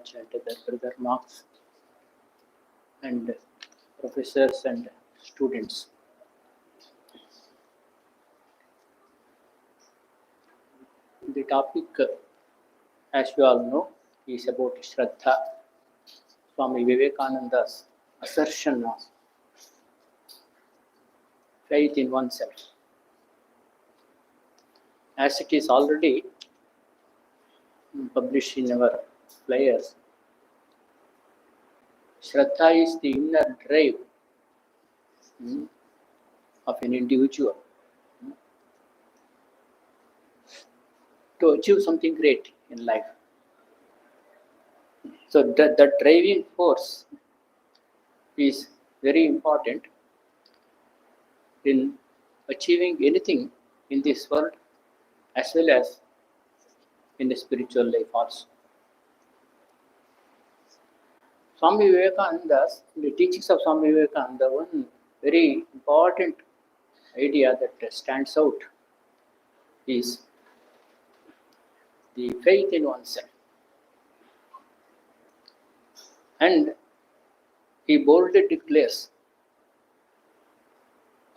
Raj and other brother Marks and professors and students. The topic, as you all know, is about Shraddha, Swami Vivekananda's assertion of faith in oneself. As it is already published in our flyers, Shraddha is the inner drive of an individual to achieve something great in life. So the driving force is very important in achieving anything in this world as well as in the spiritual life also. Swami Vivekananda's, in the teachings of Swami Vivekananda, one very important idea that stands out is the faith in oneself. And he boldly declares,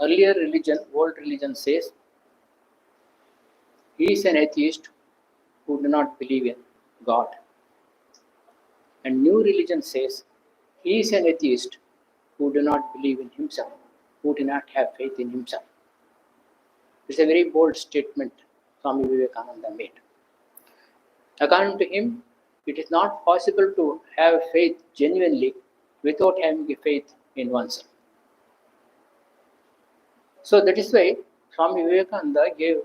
earlier religion, old religion says, he is an atheist who do not believe in God. And new religion says, he is an atheist who do not believe in himself, who do not have faith in himself. It's a very bold statement Swami Vivekananda made. According to him, it is not possible to have faith genuinely without having a faith in oneself. So that is why Swami Vivekananda gave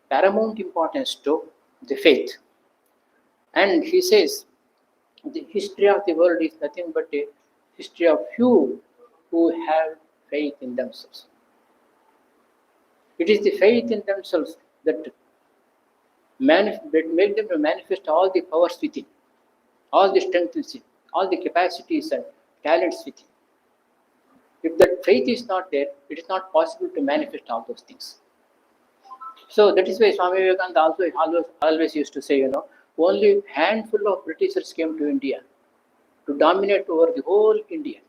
paramount importance to the faith. And he says, the history of the world is nothing but a history of few who have faith in themselves. It is the faith in themselves that make them to manifest all the powers within, all the strength within, all the capacities and talents within. If that faith is not there, it is not possible to manifest all those things. So that is why Swami Vivekananda always used to say, only a handful of Britishers came to India to dominate over the whole India.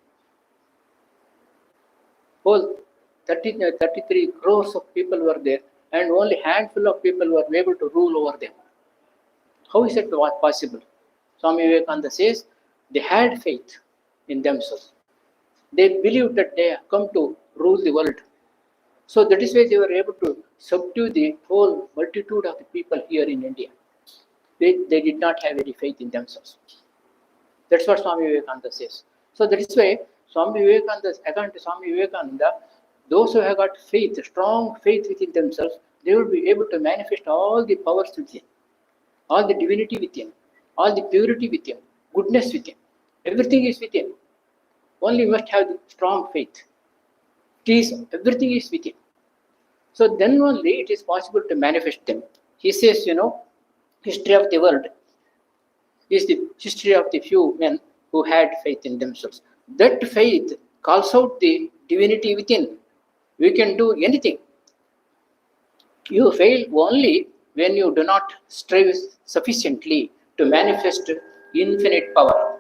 Whole 33 crores of people were there, and only a handful of people were able to rule over them. How is it possible? Swami Vivekananda says they had faith in themselves. They believed that they have come to rule the world. So that is why they were able to subdue the whole multitude of the people here in India. They did not have any faith in themselves. That's what Swami Vivekananda says. So that is why according to Swami Vivekananda, those who have got faith, strong faith within themselves, they will be able to manifest all the powers within, all the divinity within, all the purity within, goodness within. Everything is within. Only must have the strong faith. Everything is within. So then only it is possible to manifest them. He says, history of the world is the history of the few men who had faith in themselves. That faith calls out the divinity within. We can do anything. You fail only when you do not strive sufficiently to manifest infinite power.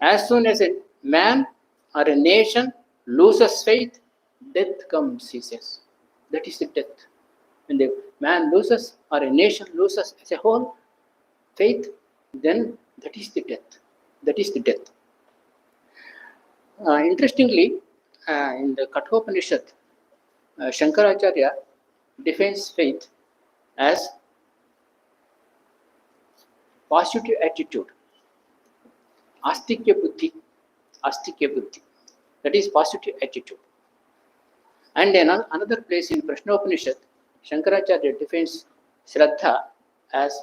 As soon as a man or a nation loses faith, death comes, he says. That is the death. When the man loses or a nation loses as a whole faith, then that is the death. That is the death. Interestingly, in the Kathopanishad, Shankaracharya defines faith as positive attitude, astikya buddhi. That is positive attitude. And in another place in Prashnopanishad, Shankaracharya defines Shraddha as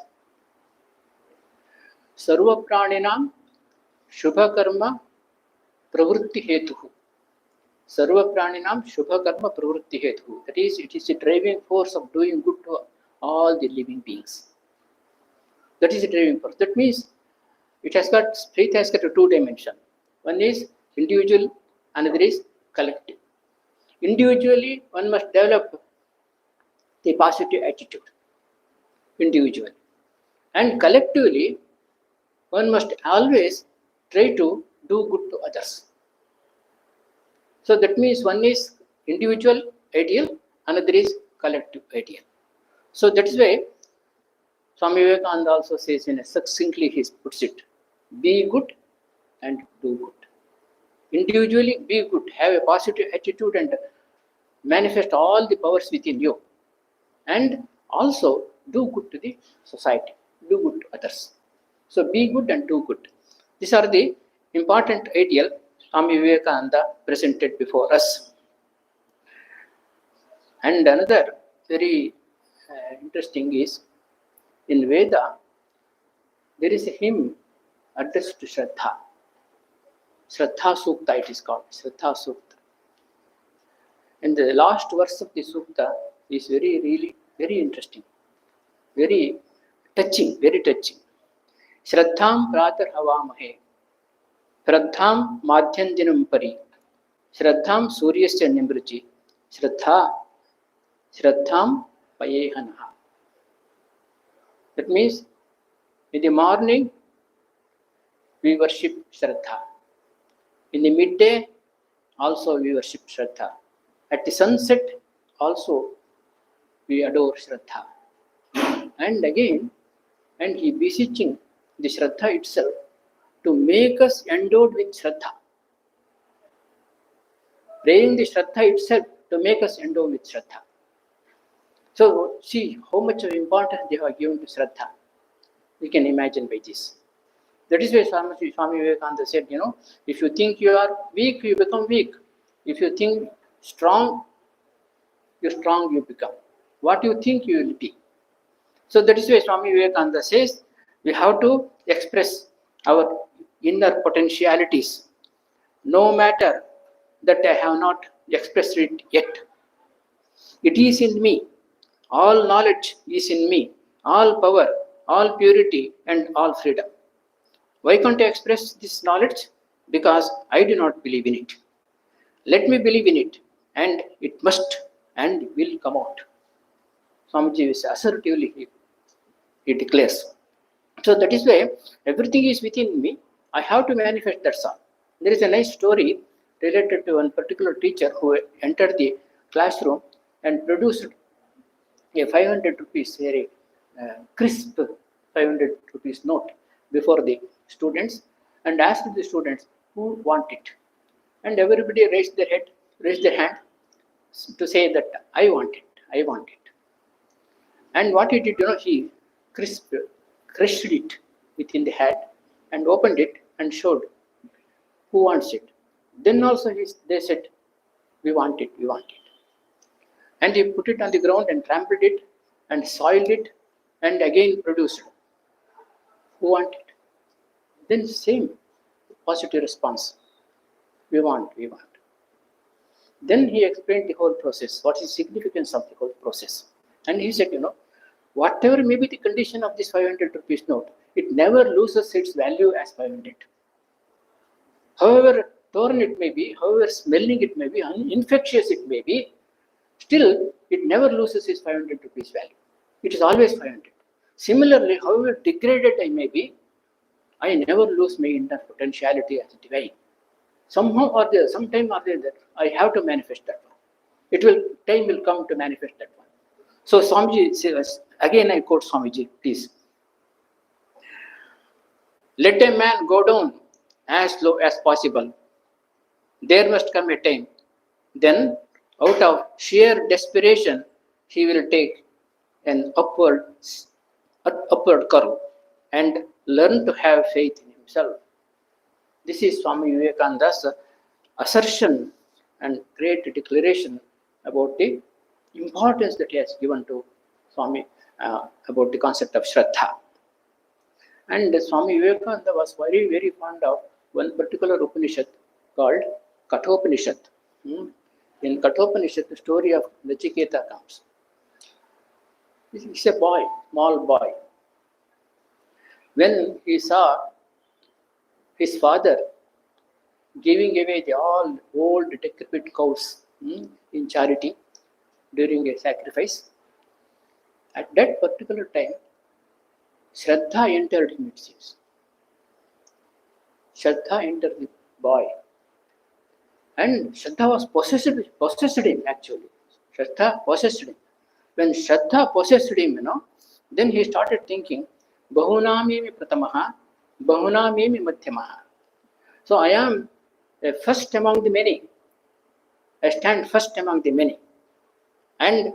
Sarva Praninam Shubha Karma Pravritti Hetuhu. Sarva Praninam Shubha Karma Pravritti Hetuhu. That is, it is the driving force of doing good to all the living beings. That is the driving force. That means faith has got a two dimension. One is individual, another is collective. Individually, one must develop the positive attitude individually. And collectively, one must always try to do good to others. So that means one is individual ideal, another is collective ideal. So that is why Swami Vivekananda also says in a succinctly he puts it, be good and do good. Individually be good, have a positive attitude and manifest all the powers within you. And also do good to the society, do good to others. So be good and do good. These are the important ideal Swami Vivekananda presented before us. And another very interesting is in Veda, there is a hymn addressed to Shraddha. Shraddha Sukta it is called, Shraddha Sukta. And the last verse of the Sukta is very interesting, very touching, very touching. Shraddham pratar havamahe, Shraddham madhyandinam pari, Shraddham suryasya nimruchi, Shraddham payehanaha. That means in the morning we worship Shraddha. In the midday also we worship Shraddha. At the sunset also we adore Shraddha. And again, and he beseeching the Shraddha itself to make us endowed with Shraddha. Praying the Shraddha itself to make us endowed with Shraddha. So see how much of importance they have given to Shraddha. We can imagine by this. That is why Swami Vivekananda said, if you think you are weak, you become weak. If you think strong you become. What you think you will be. So that is why Swami Vivekananda says, we have to express our inner potentialities, no matter that I have not expressed it yet. It is in me. All knowledge is in me. All power, all purity, and all freedom. Why can't I express this knowledge? Because I do not believe in it. Let me believe in it, and it must and will come out. Swamiji is assertively he declares. So that is why everything is within me. I have to manifest that all. There is a nice story related to one particular teacher who entered the classroom and produced a 500 rupees, very crisp 500 rupees note before the students and asked the students who want it. And everybody raised their hand to say that I want it. And what he did, he crushed it within the hand and opened it and showed who wants it. Then also they said, we want it. And he put it on the ground and trampled it and soiled it and again produced. Who want it? Then same positive response. We want. Then he explained the whole process. What is the significance of the whole process? And he said, whatever may be the condition of this 500 rupees note, it never loses its value as 500. However torn it may be, however smelling it may be, infectious it may be, still it never loses its 500 rupees value. It is always 500. Similarly, however degraded I may be, I never lose my inner potentiality as divine. Somehow or the other, sometime or the other, I have to manifest that one. Time will come to manifest that one. So Swamiji says, again I quote Swamiji, please. Let a man go down as low as possible. There must come a time. Then, out of sheer desperation, he will take an upward curve and learn to have faith in himself. This is Swami Vivekananda's assertion and great declaration about the importance that he has given to Swami about the concept of Shraddha. And Swami Vivekananda was very fond of one particular Upanishad called Kathopanishad. In Kathopanishad, the story of Nachiketa comes. He's a boy, small boy. When he saw his father giving away the all old decrepit cows in charity during a sacrifice, at that particular time, Shraddha entered him, it seems. Shraddha entered the boy. And Shraddha was possessed him actually. Shraddha possessed him. When Shraddha possessed him, then he started thinking, Bahunamimi Pratamaha, Bahunamimi Madhyamaha. So I am a first among the many. I stand first among the many. And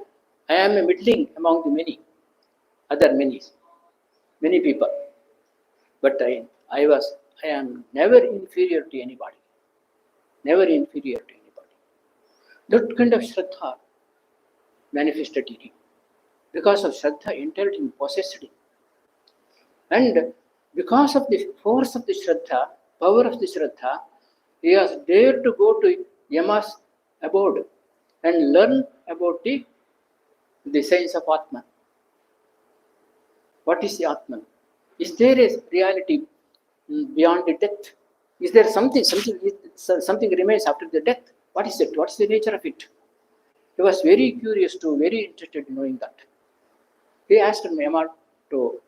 I am a middling among the many, other many people. But I am never inferior to anybody. Never inferior to anybody. That kind of Shraddha manifested in him. Because of Shraddha entered him, possessed him. And because of the force of the Shraddha, power of the Shraddha, he was dared to go to Yama's abode and learn about the science of Atman. What is the Atman? Is there a reality beyond the death? Is there something remains after the death? What is it? What is the nature of it? He was very curious very interested in knowing that. He asked Yama to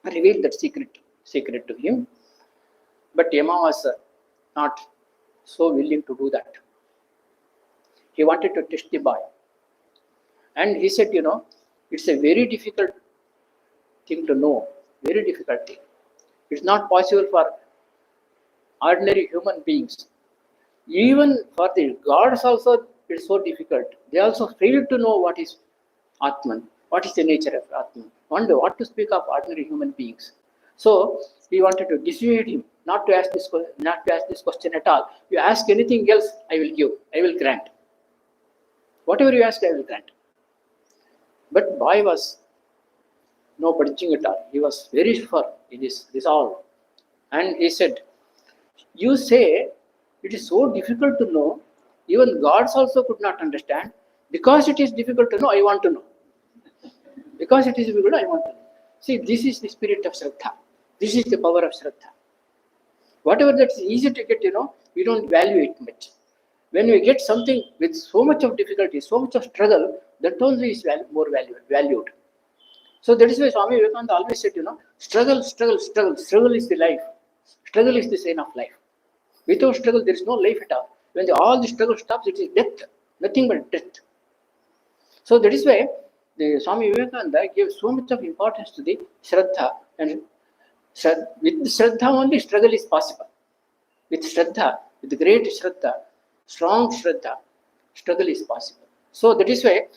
reveal that secret to him, but Yama was not so willing to do that. He wanted to test the boy. And he said, it's a very difficult thing to know, very difficult thing. It's not possible for ordinary human beings. Even for the gods also, it's so difficult. They also fail to know what is Atman, what is the nature of Atman. Wonder what to speak of ordinary human beings. So he wanted to dissuade him not to ask this question at all. You ask anything else, I will give, I will grant. Whatever you ask, I will grant. But boy was no budging at all. He was very firm in his resolve. And he said, you say it is so difficult to know, even gods also could not understand. Because it is difficult to know, I want to know. Because it is difficult, I want to know. See, this is the spirit of Shraddha. This is the power of Shraddha. Whatever that is easy to get, we don't value it much. When we get something with so much of difficulty, so much of struggle, that only is more valued. So that is why Swami Vivekananda always said, struggle is the life. Struggle is the sign of life. Without struggle, there is no life at all. When all the struggle stops, it is death. Nothing but death. So that is why the Swami Vivekananda gave so much of importance to the Shraddha. And with Shraddha only struggle is possible. With Shraddha, with great Shraddha, strong Shraddha, struggle is possible. So that is why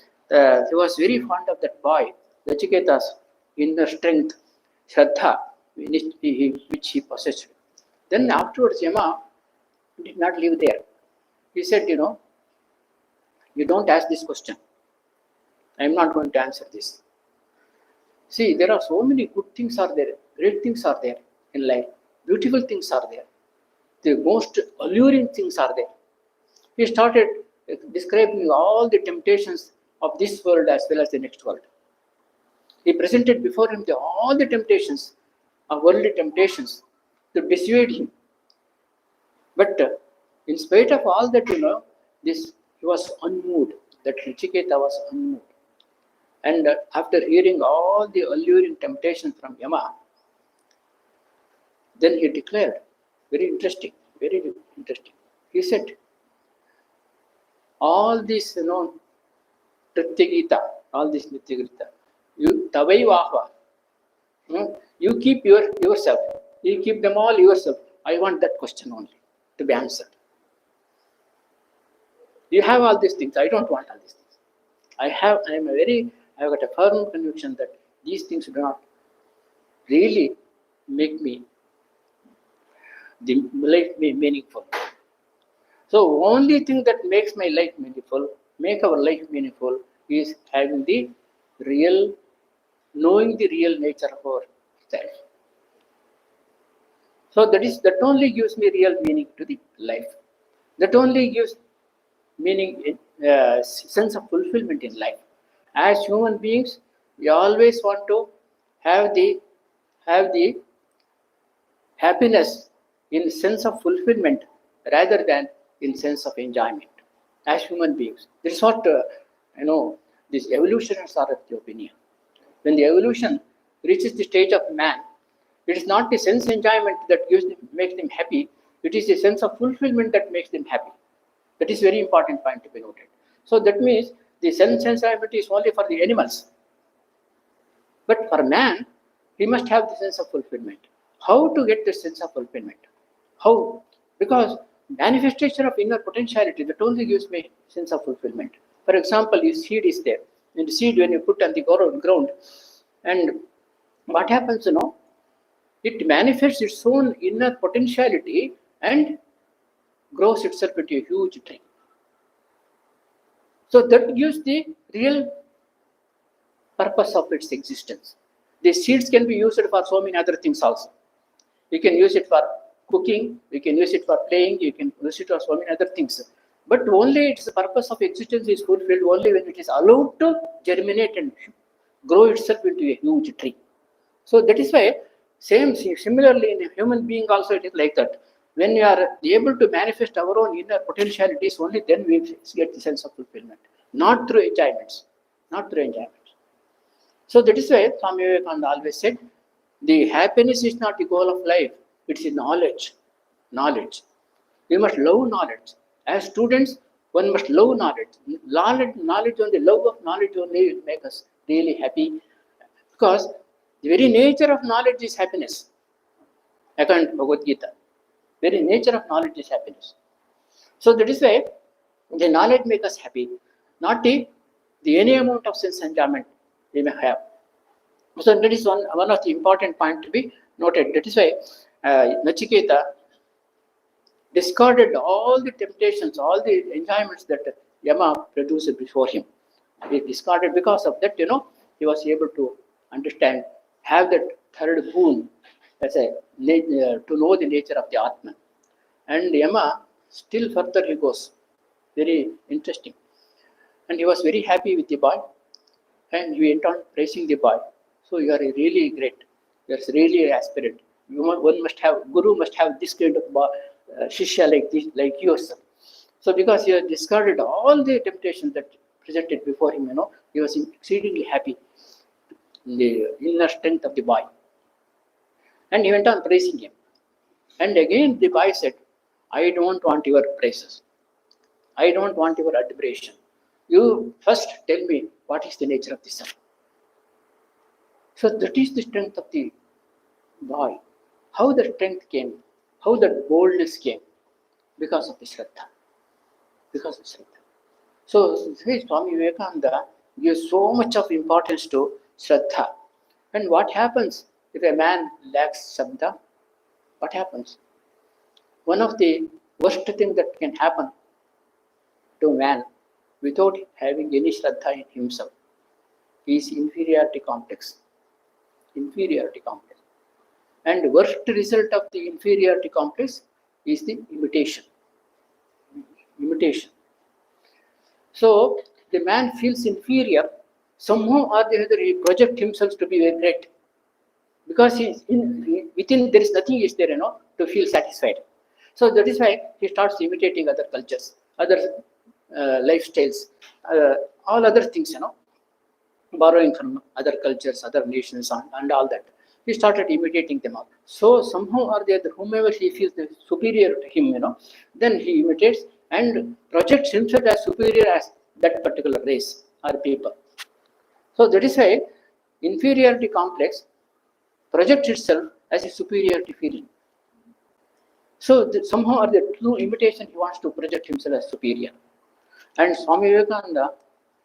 he was very fond of that boy, Nachiketa's inner strength, Shraddha, which he possessed. Then afterwards, Yama did not live there. He said, you don't ask this question. I am not going to answer this. See, there are so many good things are there, great things are there in life, beautiful things are there, the most alluring things are there. He started describing all the temptations of this world as well as the next world. He presented before him all the temptations, worldly temptations, to dissuade him. But in spite of all that, he was unmoved. That Nachiketa was unmoved. And after hearing all the alluring temptations from Yama, then he declared, very interesting. He said, all this, Trityagita, all this Nityagita, you Tavai Vahva, you keep yourself, you keep them all yourself. I want that question only to be answered. You have all these things, I don't want all these things. I have got a firm conviction that these things do not really make the life meaningful. So only thing that makes my life meaningful, make our life meaningful, is having knowing the real nature of ourself. So that only gives me real meaning to the life. That only gives meaning, sense of fulfillment in life. As human beings, we always want to have the happiness in sense of fulfillment rather than in sense of enjoyment. As human beings, this is what these evolutionists are of the opinion. When the evolution reaches the stage of man, It is not the sense enjoyment that makes them happy. It is the sense of fulfillment that makes them happy. That is very important point to be noted. So that means the sense enjoyment is only for the animals. But for man, he must have the sense of fulfillment. How to get the sense of fulfillment? How? Because manifestation of inner potentiality that only gives me sense of fulfillment. For example, your seed is there. And the seed when you put on the ground, and what happens, it manifests its own inner potentiality and grows itself into a huge tree. So that gives the real purpose of its existence. The seeds can be used for so many other things also. You can use it for cooking, you can use it for playing, you can use it for so many other things. But only its purpose of existence is fulfilled only when it is allowed to germinate and grow itself into a huge tree. So that is why, similarly in a human being also it is like that. When we are able to manifest our own inner potentialities, only then we get the sense of fulfillment. Not through enjoyments. Not through enjoyments. So that is why Swami Vivekananda always said, the happiness is not the goal of life, it's the knowledge. Knowledge. We must love knowledge. As students, one must love knowledge. Knowledge only, love of knowledge only will make us really happy. Because the very nature of knowledge is happiness. According to Bhagavad Gita. Very nature of knowledge is happiness. So that is why the knowledge makes us happy, not the any amount of sense enjoyment we may have. So that is one of the important points to be noted. That is why Nachiketa discarded all the temptations, all the enjoyments that Yama produced before him. He discarded because of that, he was able to understand, have that third boon as to know the nature of the Atman. And Yama, still further he goes. Very interesting. And he was very happy with the boy. And he went on praising the boy. So you are really great. You are really aspirant. Guru must have this kind of shishya like yours. So because he had discarded all the temptations that presented before him, he was exceedingly happy in the inner strength of the boy. And he went on praising him. And again the boy said, I don't want your praises. I don't want your admiration. You first tell me what is the nature of the sun. So that is the strength of the boy. How the strength came, how the boldness came, because of the Shraddha. Because of Shraddha. So Swami Vivekananda gives so much of importance to Shraddha. And what happens if a man lacks Shraddha? What happens? One of the worst things that can happen to man without having any Shraddha in himself is inferiority complex. Inferiority complex. And the worst result of the inferiority complex is the imitation. Imitation. So the man feels inferior, somehow or the other he projects himself to be very great. Because within there is nothing is there, to feel satisfied. So that is why he starts imitating other cultures, other lifestyles, all other things, borrowing from other cultures, other nations, and all that. He started imitating them all. So somehow or the other, whomever he feels superior to him, then he imitates and projects himself as superior as that particular race or people. So that is why inferiority complex projects itself as a superiority feeling. So somehow or the through imitation, he wants to project himself as superior. And Swami Vivekananda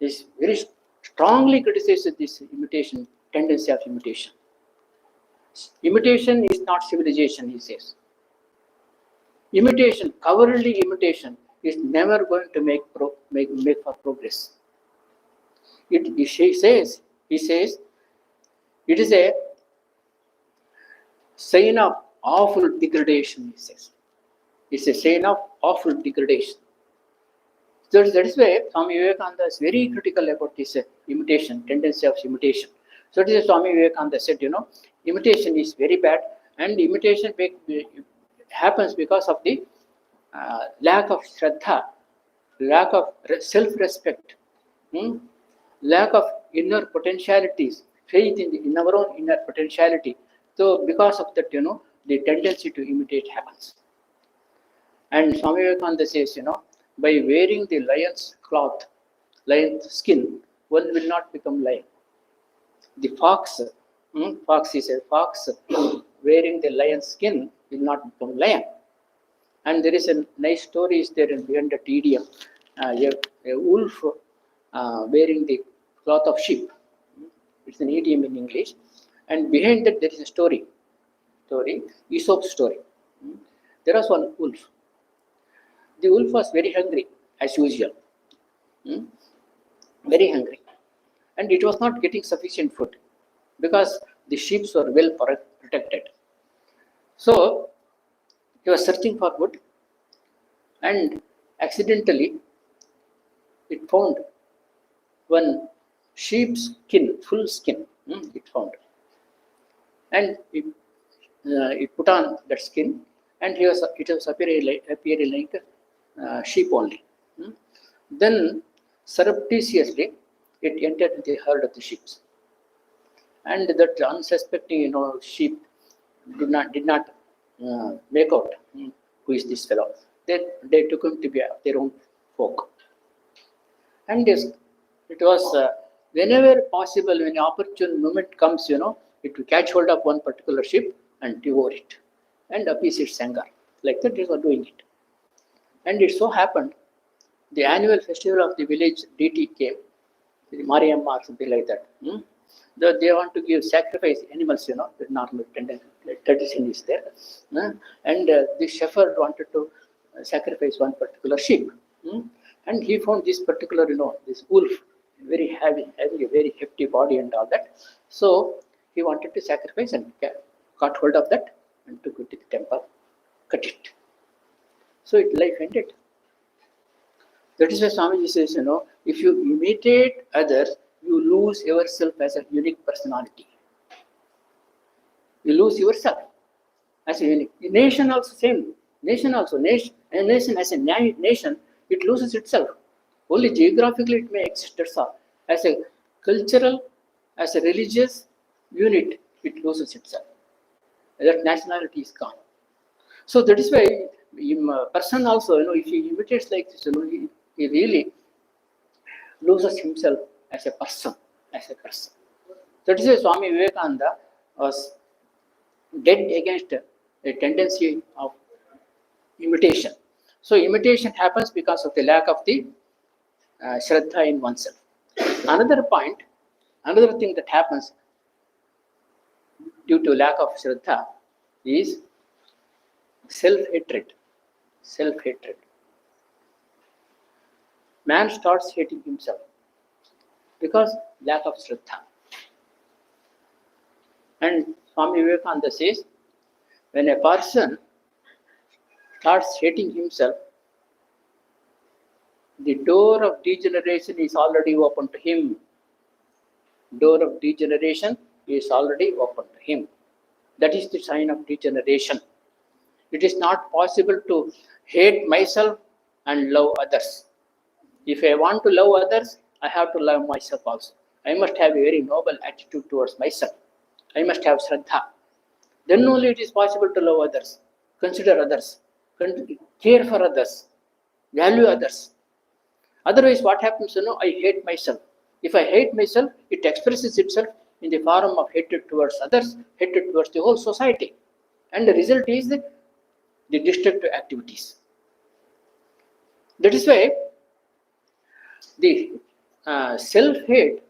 is very strongly criticizes this imitation, tendency of imitation. Imitation is not civilization, he says. Imitation, cowardly imitation, is never going to make for progress. He says, it is a sign of awful degradation, he says. It's a sign of awful degradation. So that is why Swami Vivekananda is very critical about this imitation, tendency of imitation. So this is Swami Vivekananda said, imitation is very bad, and imitation happens because of the lack of Shraddha, lack of self-respect, lack of inner potentialities, faith in our own inner potentiality, So because of that, the tendency to imitate happens. And Swami Vivekananda says, by wearing the lion's cloth, lion's skin, one will not become lion. The fox, fox is a fox, wearing the lion's skin will not become lion. And there is a nice story is there behind the idiom. A wolf wearing the cloth of sheep. It's an idiom in English. And behind that there is a story, Aesop's story. There was one wolf. The wolf was very hungry, as usual. Very hungry. And it was not getting sufficient food because the sheep were well protected. So he was searching for wood, and accidentally it found one sheep's skin, full skin. It found, and it put on that skin, and it was appearing like sheep only. Then surreptitiously it entered the herd of the sheep, and that unsuspecting sheep did not make out who is this fellow. They took him to be their own folk. And it was whenever possible, when an opportune moment comes, it will catch hold of one particular sheep and devour it and appease its anger. Like that, they were doing it. And it so happened, the annual festival of the village deity came, the Mariamma or something like that. They want to give sacrifice animals, the normal tradition is there. And the shepherd wanted to sacrifice one particular sheep. And he found this particular, this wolf, having a very hefty body and all that. So he wanted to sacrifice and got hold of that and took it to the temple, cut it. So life ended. That is why Swamiji says, if you imitate others, you lose yourself as a unique personality. You lose yourself as a unique. The nation also same. A nation as a nation, it loses itself. Only geographically it may exist, that's all. As a cultural, as a religious unit, it loses itself. That nationality is gone. So that is why a person also, if he imitates like this, he really loses himself as a person. That is why Swami Vivekananda was dead against a tendency of imitation. So imitation happens because of the lack of the Shraddha in oneself. Another thing that happens due to lack of Shraddha is self-hatred. Man starts hating himself because lack of Shraddha. And Swami Vivekananda says, when a person starts hating himself, the door of degeneration is already open to him. Door of degeneration is already open to him. That is the sign of degeneration. It is not possible to hate myself and love others. If I want to love others, I have to love myself also. I must have a very noble attitude towards myself. I must have Shraddha. Then only it is possible to love others, consider others, care for others, value others. Otherwise, what happens? I hate myself. If I hate myself, it expresses itself in the form of hatred towards others, hatred towards the whole society. And the result is the destructive activities. That is why the self-hate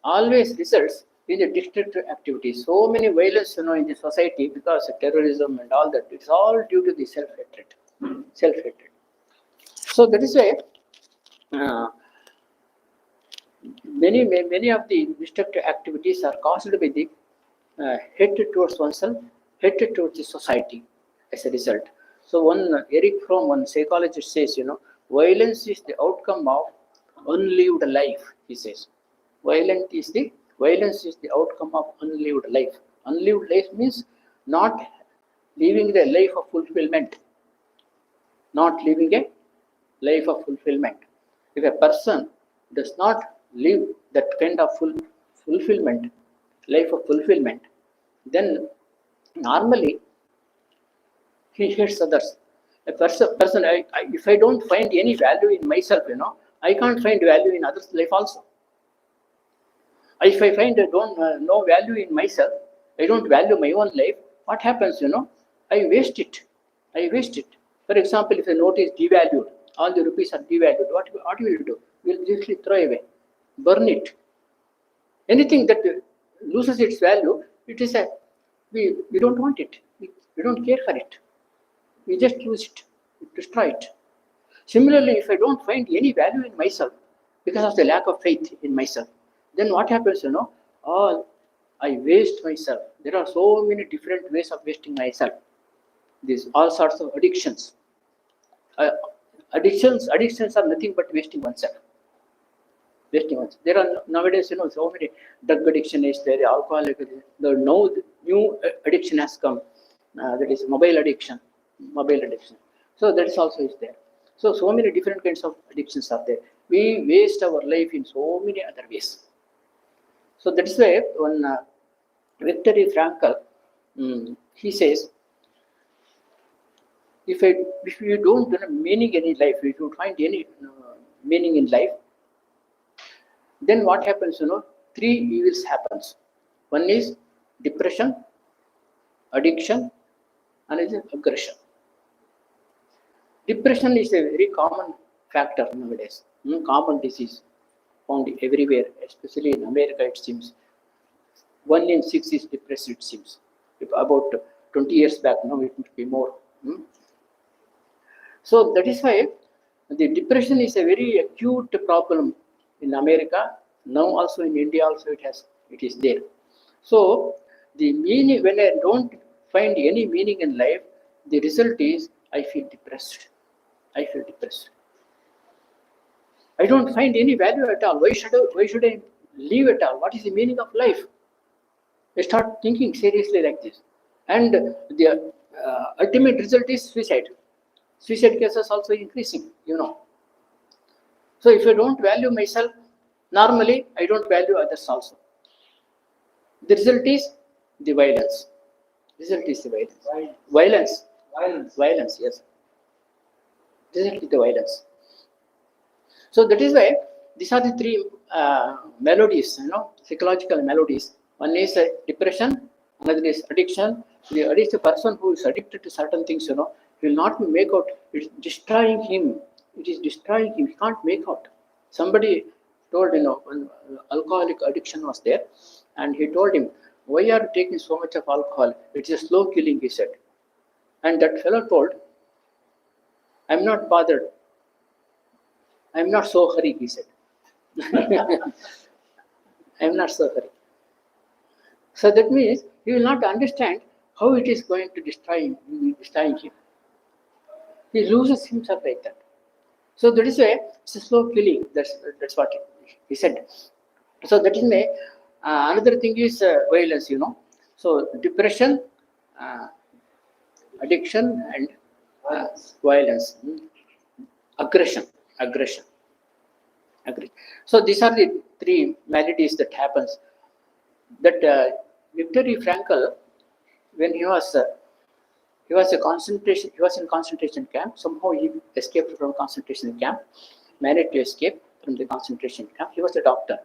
always results in the destructive activities. So many violence, in the society because of terrorism and all that. It's all due to the self-hatred. So that is why many of the destructive activities are caused by the hatred towards oneself, hatred towards the society as a result. So Eric Fromm, one psychologist says, violence is the outcome of unlived life, he says. Violence is the outcome of unlived life. Unlived life means not living the life of fulfillment. Not living a life of fulfillment. If a person does not live that kind of fulfillment, life of fulfillment, then Normally, he hates others. A person if I don't find any value in myself, I can't find value in others' life also. If I find I don't no value in myself, I don't value my own life, what happens, I waste it. I waste it. For example, if a note is devalued, all the rupees are devalued, what will you do? You will usually throw away, burn it. Anything that loses its value, it is we don't want it. We don't care for it. We just use it, we destroy it. Similarly, if I don't find any value in myself because of the lack of faith in myself, then what happens, all I waste myself. There are so many different ways of wasting myself. These all sorts of addictions. Addictions are nothing but wasting oneself. Wasting oneself. There are nowadays, so many drug addiction is there, alcohol. The new addiction has come. That is mobile addiction. Mobile addiction. So that is also is there. So many different kinds of addictions are there. We waste our life in so many other ways. So that is why when Viktor Frankl, he says, if you don't meaning in life, if you find any meaning in life, then what happens? 3 evils happens. One is depression, addiction, and is aggression. Depression is a very common factor nowadays. Common disease found everywhere, especially in America. It seems 1 in 6 is depressed. It seems about 20 years back, now it must be more. So that is why the depression is a very acute problem in America. Now also in India also it is there. So the meaning, when I don't find any meaning in life, the result is I feel depressed. I feel depressed. I don't find any value at all. Why should I live at all? What is the meaning of life? I start thinking seriously like this, and the ultimate result is suicide. Suicide cases also increasing, So if I don't value myself, normally I don't value others also. The result is the violence. Result is the violence. Violence, yes. Result is the violence. So that is why these are the 3 melodies, psychological melodies. One is depression, another is addiction. The person who is addicted to certain things, he will not make out. It's destroying him. It is destroying him. He can't make out. Somebody told, when alcoholic addiction was there, and he told him, why are you taking so much of alcohol? It's a slow killing, he said. And that fellow told, I'm not bothered. I'm not so hurry, he said. I'm not so hurry. So that means he will not understand how it is going to destroy him. He loses himself like that. So that is why it's a slow killing. That's what he said. So that is why another thing is violence. So depression, addiction, and violence, aggression. So these are the 3 maladies that happens. That Viktor Frankl, when he was in concentration camp. Somehow he escaped from concentration camp, managed to escape from the concentration camp. He was a doctor.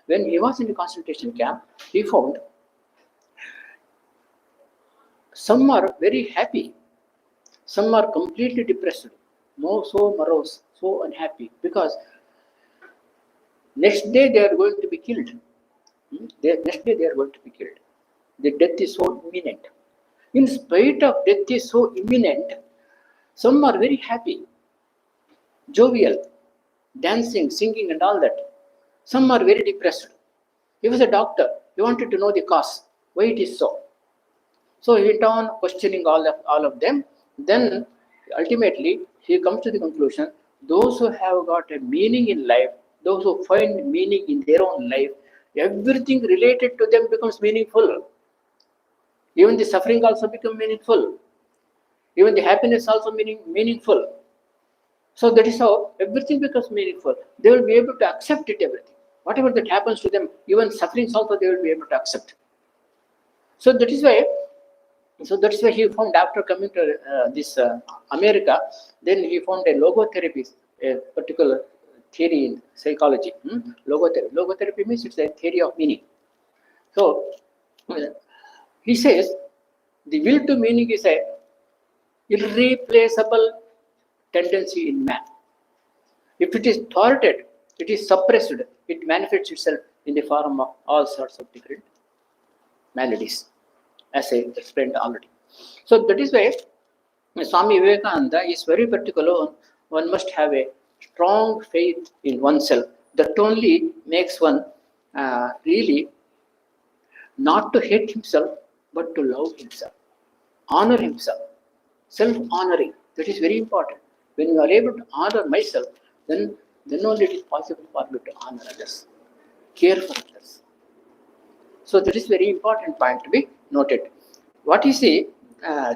When he was in the concentration camp, he found some are very happy, some are completely depressed, so morose, so unhappy, because next day they are going to be killed. Next day they are going to be killed. The death is so imminent. In spite of death is so imminent, some are very happy, jovial, dancing, singing, and all that. Some are very depressed. He was a doctor. He wanted to know the cause, why it is so. So he went on questioning all of them. Then ultimately he comes to the conclusion: those who have got a meaning in life, those who find meaning in their own life, everything related to them becomes meaningful. Even the suffering also becomes meaningful. Even the happiness also meaningful. So that is how everything becomes meaningful. They will be able to accept it, everything. Whatever that happens to them, even sufferings also they will be able to accept. So that is why So that's why he found, after coming to this America, then he found a logotherapy, a particular theory in psychology. Logotherapy. Logotherapy means it's a theory of meaning. So he says the will to meaning is a irreplaceable tendency in man. If it is thwarted, it is suppressed, it manifests itself in the form of all sorts of different maladies, as I explained already. So that is why Swami Vivekananda is very particular. One must have a strong faith in oneself. That only makes one really not to hate himself, but to love himself, honor himself, self-honoring. That is very important. When you are able to honor myself, then only it is possible for me to honor others, care for others. So that is very important point to be noted. What is the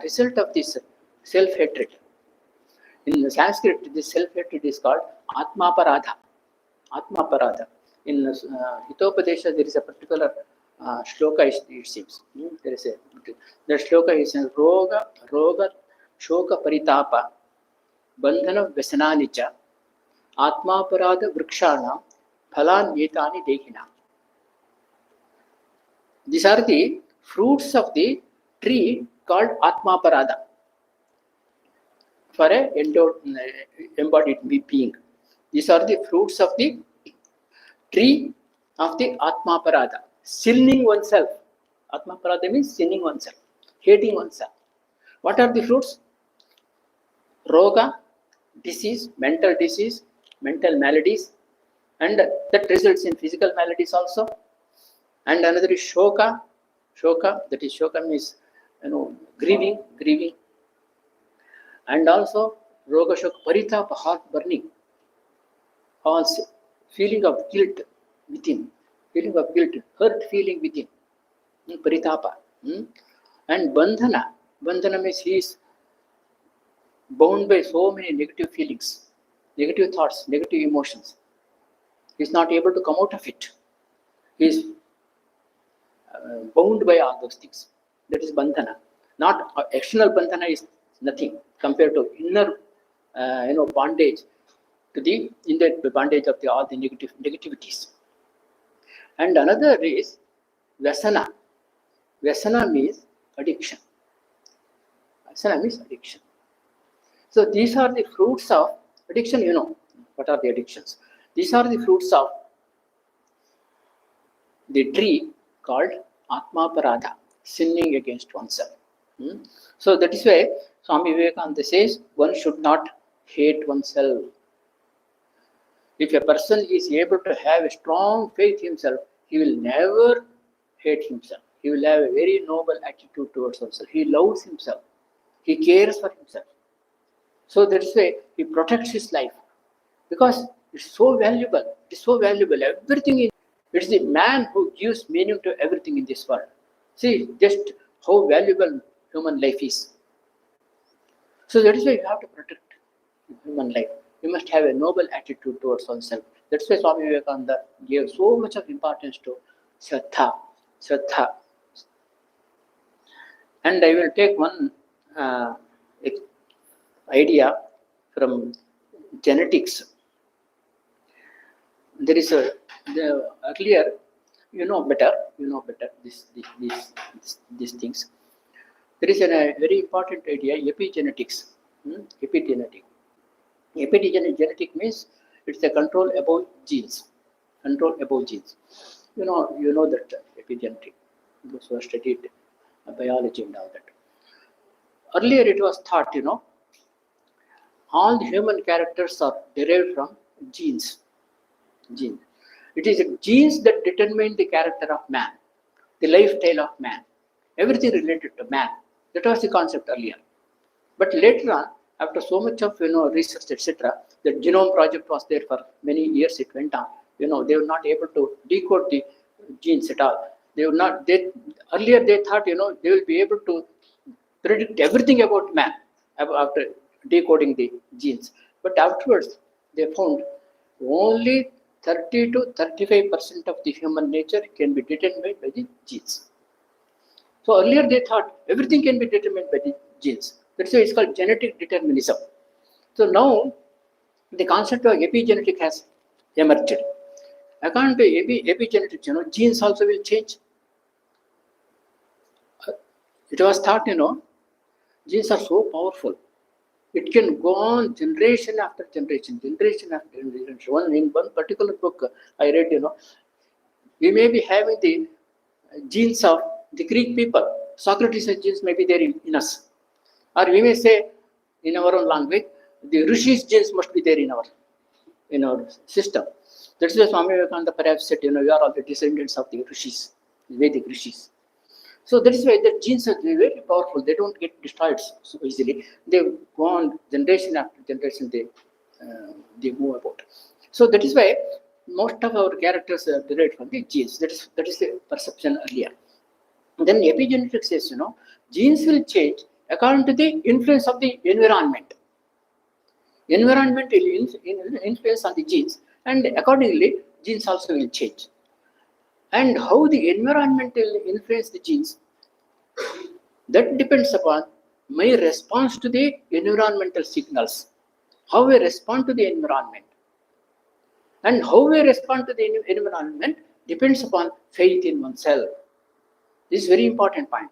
result of this self-hatred? In Sanskrit, this self-hatred is called Atmaparadha. Atmaparadha. In Hitopadesha, there is a particular shloka, it seems. There is the shloka is Roga, Shoka Paritapa, Bandhana Vyasananicha, Atmaparada Vrikshana, Phalan Yetani Dehina. These are the fruits of the tree called Atmaparada for a embodied being. These are the fruits of the tree of the Atmaparada. Sinning oneself. Atmaparada means sinning oneself, hating oneself. What are the fruits? Roga, disease, mental maladies, and that results in physical maladies also. And another is shoka. That is shoka means grieving, and also roga shoka paritapa, heart burning, also feeling of guilt within, hurt feeling within, paritapa. And bandhana means he is bound by so many negative feelings, negative thoughts, negative emotions. He is not able to come out of it. He is bound by all those things. That is bandhana. Not external bandhana is nothing compared to inner, bondage to the bondage of all the negativities. And another is vyasana. Vyasana means addiction. So these are the fruits of addiction. What are the addictions? These are the fruits of the tree called Atmaparada, sinning against oneself. So that is why Swami Vivekananda says one should not hate oneself. If a person is able to have a strong faith in himself, he will never hate himself. He will have a very noble attitude towards himself. He loves himself. He cares for himself. So that is why he protects his life, because it's so valuable. It's so valuable. Everything it's the man who gives meaning to everything in this world. See just how valuable human life is. So that is why you have to protect human life. You must have a noble attitude towards oneself. That's why Swami Vivekananda gave so much of importance to Shraddha. And I will take one idea from genetics. There is earlier, you know better these things. There is a very important idea, epigenetics. Epigenetic means it's a control above genes. You know that epigenetic. Those who have studied biology and all that. Earlier it was thought, all the human characters are derived from genes. It is genes that determine the character of man, the lifestyle of man, everything related to man. That was the concept earlier. But later on, after so much of research, etc., the genome project was there for many years. It went on. They were not able to decode the genes at all. Earlier they thought they will be able to predict everything about man after decoding the genes. But afterwards they found only 30 to 35% of the human nature can be determined by the genes. So earlier they thought everything can be determined by the genes. That's why it's called genetic determinism. So now the concept of epigenetic has emerged. According to epigenetics, genes also will change. It was thought, genes are so powerful. It can go on generation after generation, generation after generation. In one particular book I read, we may be having the genes of the Greek people. Socrates' genes may be there in us. Or we may say, in our own language, the Rishi's genes must be there in our system. That's why Swami Vivekananda perhaps said, we are all the descendants of the Rishis, Vedic Rishis. So that is why the genes are very powerful. They don't get destroyed so easily. They go on generation after generation. They move about. So that is why most of our characters are derived from the genes. That is the perception earlier. Then epigenetics says, genes will change according to the influence of the environment. Environment will influence on the genes, and accordingly, genes also will change. And how the environment will influence the genes, that depends upon my response to the environmental signals. How we respond to the environment. And how we respond to the environment depends upon faith in oneself. This is very important point.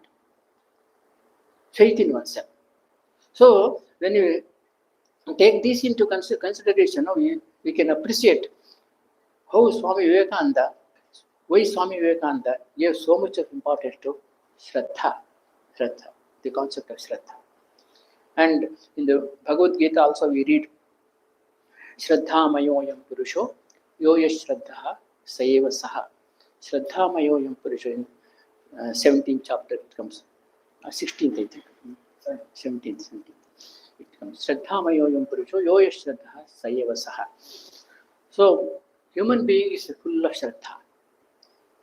Faith in oneself. So, when you take this into consideration, we can appreciate how Swami Vivekananda, why Swami Vivekananda gave so much of importance to Shraddha, the concept of Shraddha. And in the Bhagavad Gita also we read, Shraddha mayoyam purusho, yoya Shraddha sayeva saha. Shraddha mayoyam purusho, in 17th chapter it comes, 16th I think, 17th. It comes, Shraddha mayoyam purusho, yoya Shraddha sayeva saha. So, human being is full of Shraddha.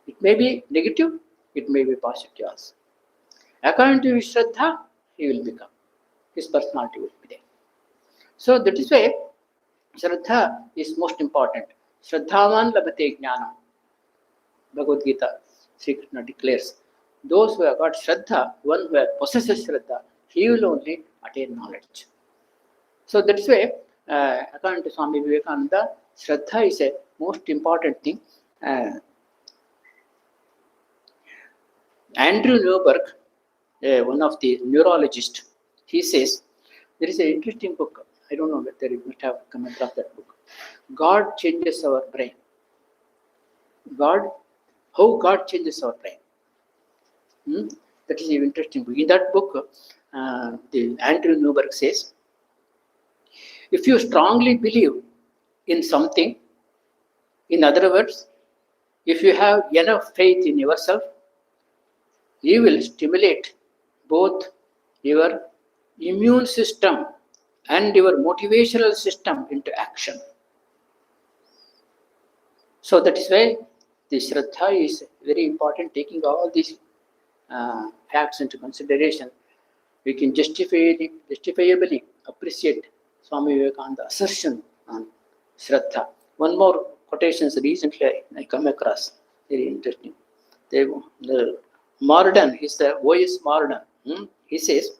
It may be negative, it may be positive also. According to his Shraddha, he will become. His personality will be there. So that is why Shraddha is most important. Shraddhavan labhate jnana. Bhagavad Gita, Sri Krishna declares, those who have got Shraddha, one who possesses Shraddha, he will only attain knowledge. So that is why, according to Swami Vivekananda, Shraddha is a most important thing. Andrew Newberg, one of the neurologists, he says, there is an interesting book. I don't know whether you must have come across that book. God changes our brain. How God changes our brain. That is an interesting book. In that book, the Andrew Newberg says, if you strongly believe in something, in other words, if you have enough faith in yourself, you will stimulate both your immune system and your motivational system into action. So that is why the Shraddha is very important. Taking all these facts into consideration, we can justifiably appreciate Swami Vivekananda's assertion on Shraddha. One more quotations recently I come across, very interesting. The Morden, he's the O.S. Morden. He says,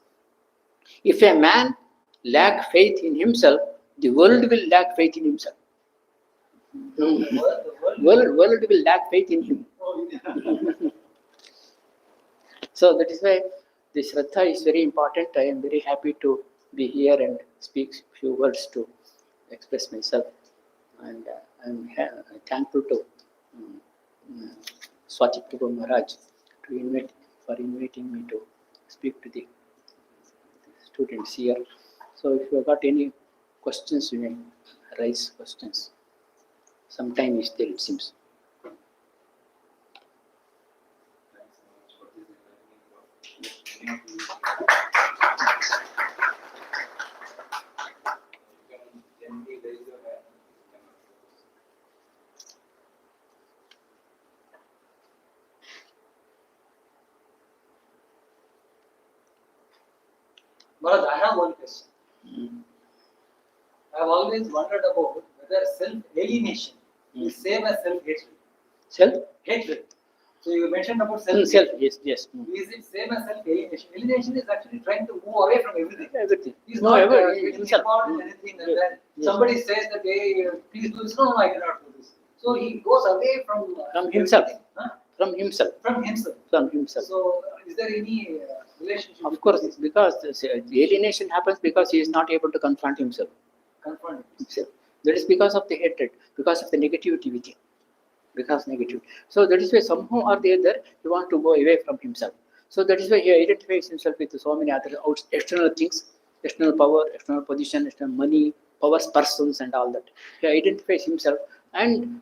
if a man lack faith in himself, the world will lack faith in himself. World will lack faith in him. So that is why the Shraddha is very important. I am very happy to be here and speak a few words to express myself. And I am thankful to Swati Prabhu Maharaj for inviting me to speak to the students here. So if you have got any questions, you may raise questions. Some time is there, it seems. Maharaj, I have one question. I have always wondered about whether self-alienation is same as self-hatred. Self? Hatred. So you mentioned about self. Self, yes, yes. Is it same as self-alienation? Alienation is actually trying to move away from everything. Everything. He's No, not everything. getting involved in anything, and then Yes. somebody says that, hey, please do this. No, I cannot do this. So he goes away from himself. everything, huh? From himself. From himself. From himself. So is there any relationship? Of course, because the alienation happens because he is not able to confront himself. Confront himself. That is because of the hatred, because of the negativity within. Because negative. So that is why somehow or the other he wants to go away from himself. So that is why he identifies himself with so many other external things, external power, external position, external money, powers, persons, and all that. He identifies himself and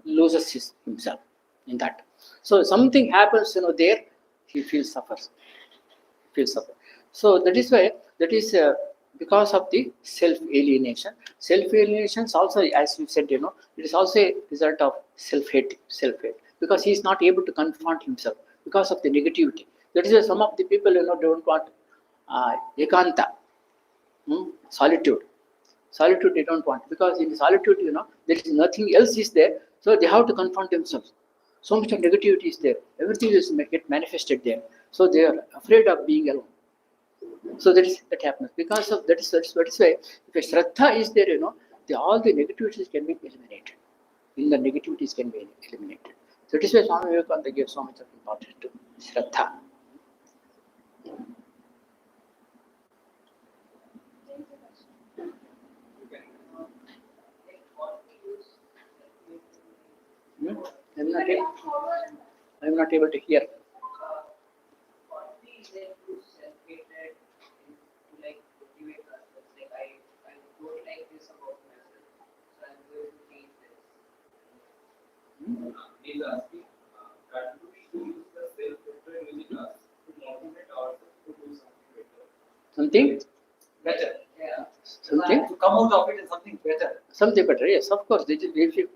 loses himself in that. So something happens, there, he feels suffers. So that is why, that is because of the self-alienation. Self-alienation is also, as you said, it is also a result of self-hate, because he is not able to confront himself because of the negativity. That is why some of the people, don't want ekanta, solitude. Solitude they don't want, because in solitude, there is nothing else is there, so they have to confront themselves. So much of negativity is there. Everything is get manifested there. So they are afraid of being alone. So that happens because of that is why if a shraddha is there, all the negativities can be eliminated. In the negativities can be eliminated. That is why Swami Vivekananda gave so much of importance to shraddha. I'm not able to hear. He's asking, that we should use the self-hatred within us to motivate ourselves to do something better. Something better. Yeah. Something? To come out of it is something better. Something better, yes, of course. If you,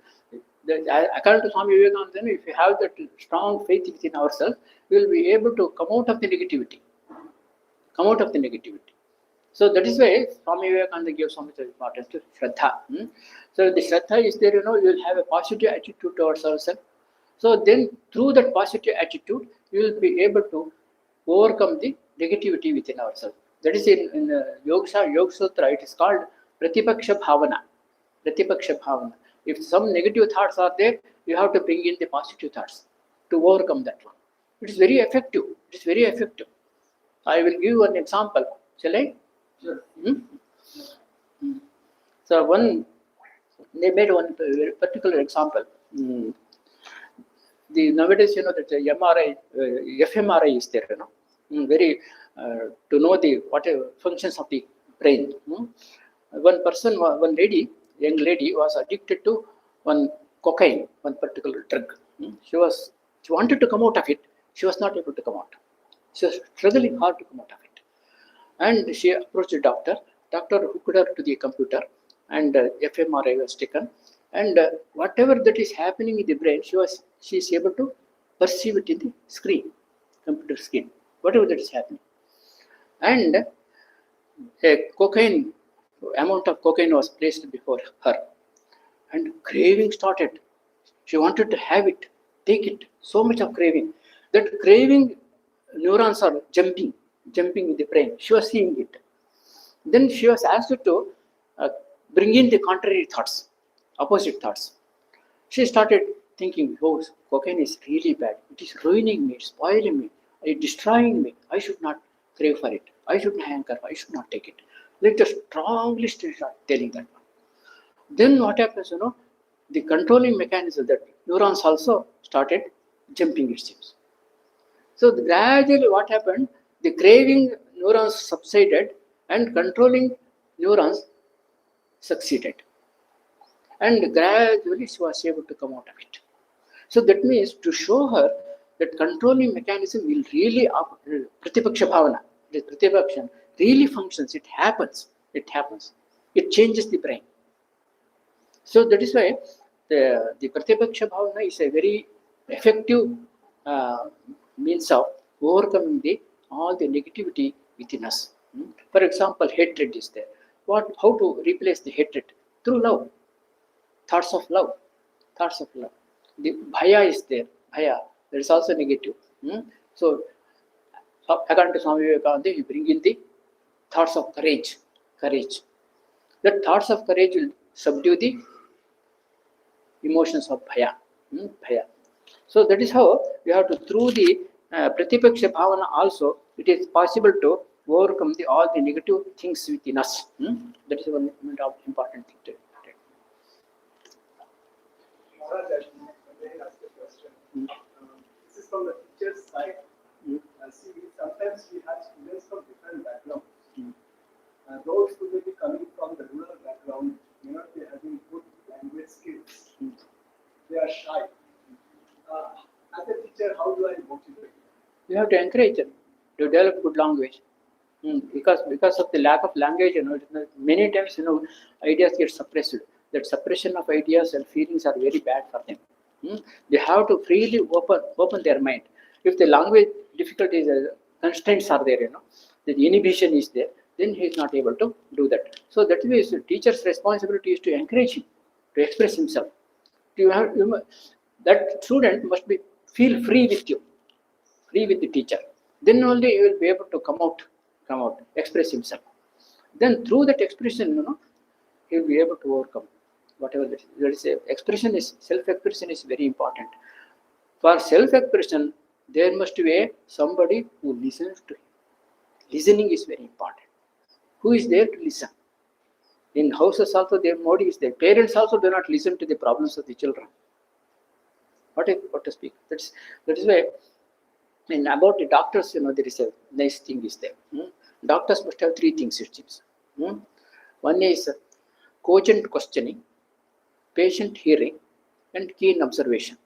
according to Swami Vivekananda, if you have that strong faith within ourselves, we will be able to come out of the negativity. So that is why Swami Vivekananda gives so much importance to Shraddha. So the Shraddha is there, you will have a positive attitude towards ourselves. So then through that positive attitude, you will be able to overcome the negativity within ourselves. That is in Yoga Sutra, it is called Pratipaksha Bhavana. If some negative thoughts are there, you have to bring in the positive thoughts to overcome that one. It is very effective. I will give you an example. Shall I? Sure. So they made one particular example. Nowadays, that MRI, fMRI is there, very to know the whatever functions of the brain. One person, one young lady, was addicted to one cocaine, one particular drug. She wanted to come out of it. She was not able to come out. She was struggling hard to come out of it. And she approached the doctor. Doctor hooked her to the computer, and fMRI was taken. And whatever that is happening in the brain, she is able to perceive it in the screen, computer screen, whatever that is happening. And amount of cocaine was placed before her, and craving started. She wanted to have it, take it. So much of craving. That craving neurons are jumping in the brain. She was seeing it. Then she was asked to bring in the contrary thoughts, opposite thoughts. She started thinking, oh, cocaine is really bad. It is ruining me, spoiling me, it's destroying me. I should not crave for it. I should not hanker. I should not take it. Let us strongly start telling that one. Then what happens, the controlling mechanism, that neurons also started jumping, it seems. So gradually what happened, the craving neurons subsided and controlling neurons succeeded. And gradually she was able to come out of it. So that means to show her that controlling mechanism will really, Pratipaksha Bhavana, the Pratipaksha really functions, it happens. It changes the brain. So that is why the Pratipaksha Bhavana is a very effective means of overcoming all the negativity within us. For example, hatred is there. How to replace the hatred? Through love. Thoughts of love. The bhaya is there. That is also negative. So, according to Swami Vivekananda, you bring in the thoughts of courage. Courage. The thoughts of courage will subdue the emotions of bhaya. Bhaya. So that is how we have to, through the Pratipaksha Bhavana also, it is possible to overcome all the negative things within us. That is one important thing to take. Maharaj, may I ask a question? This is from the teacher's side. See, sometimes we have students from different backgrounds. Those who may be coming from the rural background may not be having good language skills. They are shy. As a teacher, how do I motivate? You have to encourage them to develop good language. Because of the lack of language, many times ideas get suppressed. That suppression of ideas and feelings are very bad for them. They have to freely open their mind. If the language difficulties, constraints are there, the inhibition is there, then he is not able to do that. So that means the teacher's responsibility is to encourage him to express himself. That student must be feel free with you, free with the teacher. Then only he will be able to come out, express himself. Then through that expression, he will be able to overcome whatever that is. There is expression is self-expression is very important. For self-expression, there must be somebody who listens to him. Listening is very important. Who is there to listen? In houses also, their nobody is there. Parents also do not listen to the problems of the children. What to speak? That is why. And about the doctors, there is a nice thing is there. Doctors must have three things, it seems. One is cogent questioning, patient hearing, and keen observation.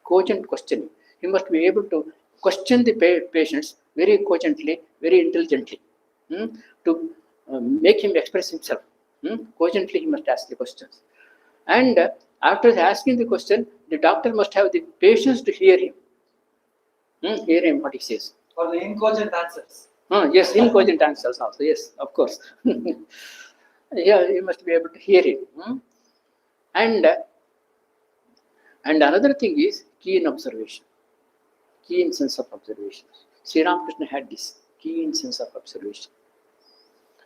Cogent questioning. He must be able to question the patients very cogently, very intelligently, to make him express himself. Cogently, he must ask the questions. And after asking the question, the doctor must have the patience to hear him. Hear him what he says. For the incogent answers. Yes, incogent answers also. Yes, of course. Yeah, you must be able to hear it. And another thing is keen observation, keen sense of observation. Sri Ramakrishna had this keen sense of observation.